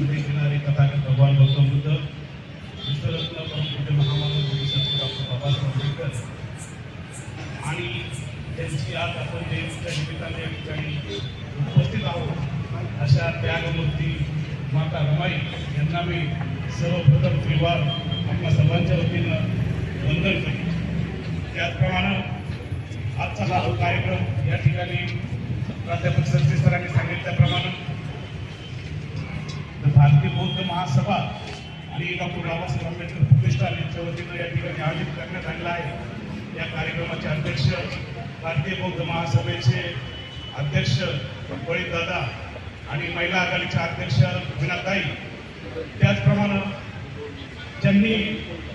संदेश देणारे तथागत भगवान गौतम बुद्ध, विश्वरत्न परमपूज्य महामानव बोधिसत्व डॉक्टर बाबासाहेब आंबेडकर आणि त्यांची आज आपण जयंतीच्या निमित्ताने या ठिकाणी उपस्थित आहोत अशा त्यागमूर्ती माता रमाई यांना मी सर्वप्रथम त्रिवार आपल्या सर्वांच्या वतीनं वंदन करतो। त्याचप्रमाणे आजचा हा कार्यक्रम या ठिकाणी प्राध्यापक सरसे सरांनी सांगितल्याप्रमाणे भारतीय बौद्ध महासभा आणि डॉक्टर बाबासाहेब आंबेडकर प्रतिष्ठान यांच्या वतीनं या ठिकाणी आयोजित करण्यात आलेला आहे। या कार्यक्रमाचे अध्यक्ष भारतीय बौद्ध महासभेचे अध्यक्ष बळीत दादा आणि महिला आघाडीच्या अध्यक्ष वीणाताई, त्याचप्रमाणे ज्यांनी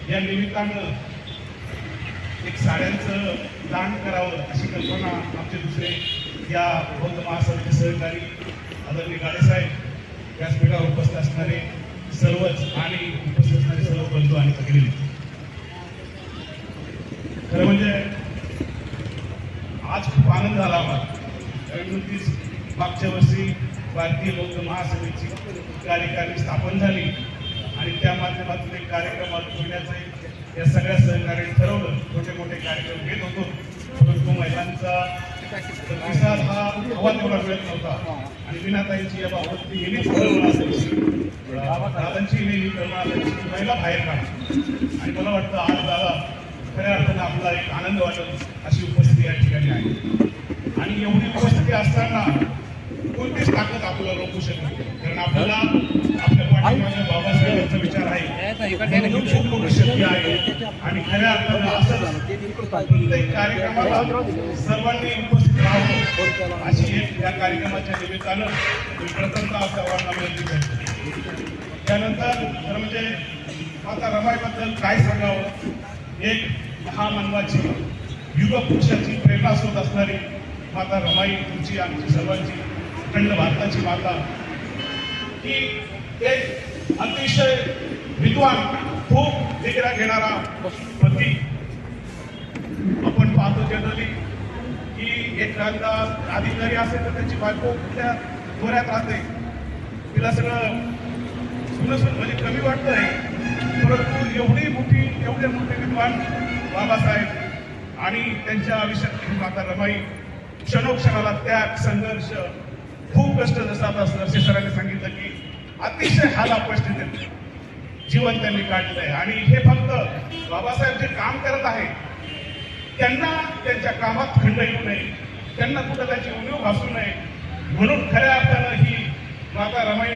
या निमित्तानं एक साड्यांचं दान करावं अशी कल्पना आमचे दुसरे या बौद्ध महासभेचे सहकारी आदरणीय गाडेसाहेब, व्यासपीठावर उपस्थित असणारे सर्वच आणि उपस्थित असणारे सर्व बंधू आणि भगिनी, खरं म्हणजे आज खूप आनंद झाला आम्हाला, कारण नुकतीच मागच्या वर्षी भारतीय बौद्ध महासभेची कार्यकारिणी स्थापन झाली आणि त्या माध्यमातून एक कार्यक्रम घेण्याचं या सगळ्या सहकार्याने ठरवलं। छोटे मोठे कार्यक्रम घेत होतो, परंतु महिलांचा प्रतिसाद हा हवा तेवढा मिळत नव्हता आणि वीणाताईंची या बाबत नेहमीच कळवळ असायची, दादांची नेहमी कळवळ असायची, महिला बाहेर काढा आणि मला वाटतं आज दादा खऱ्या अर्थानं आपला एक आनंद वाटत अशी उपस्थिती या ठिकाणी आहे। आणि एवढी उपस्थिती असताना कोणतीच ताकद आपल्याला रोखू शकत नाही, कारण आपल्याला आपल्या पाठीमागे बाबासाहेबांचा विचार आहे, खूप मोठी शक्ती आहे आणि खऱ्या अर्थानं असंच प्रत्येक कार्यक्रमाला सर्वांनी उपस्थित राहावं अशी एक या कार्यक्रमाच्या निमित्तानं मी प्रथमतः सर्वांना विनंती करतो। त्यानंतर खरं म्हणजे माता रमाईबद्दल काय सांगावं, एक महामानवाची युगपुरुषाची प्रेरणा स्रोत असणारी माता रमाई, तुमची आमची सर्वांची अखंड भारताची माता, ही एक अतिशय विद्वान, खूप डिग्र्या घेणारा पती आपण पाहतो जनरली की एखादा अधिकारी असेल तर त्याची बायको कुठल्या गोऱ्यात राहते, तिला सगळं सुनसून म्हणजे कमी वाटतंय, परंतु एवढे मोठे विद्वान बाबासाहेब आणि त्यांच्या आयुष्यात माता रमाई क्षणोक्षणाला त्याग, संघर्ष, खूप कष्ट जसं सरसे सरांनी सांगितलं की अतिशय हालापरिस्थितीत जीवन त्यांनी काढलं आहे आणि हे फक्त बाबासाहेब जे काम करत आहेत त्यांना त्यांच्या कामात खंड येऊ नये, त्यांना कुठं त्याची उणीव भासू नये, म्हणून खऱ्या अर्थानं ही माता रमाई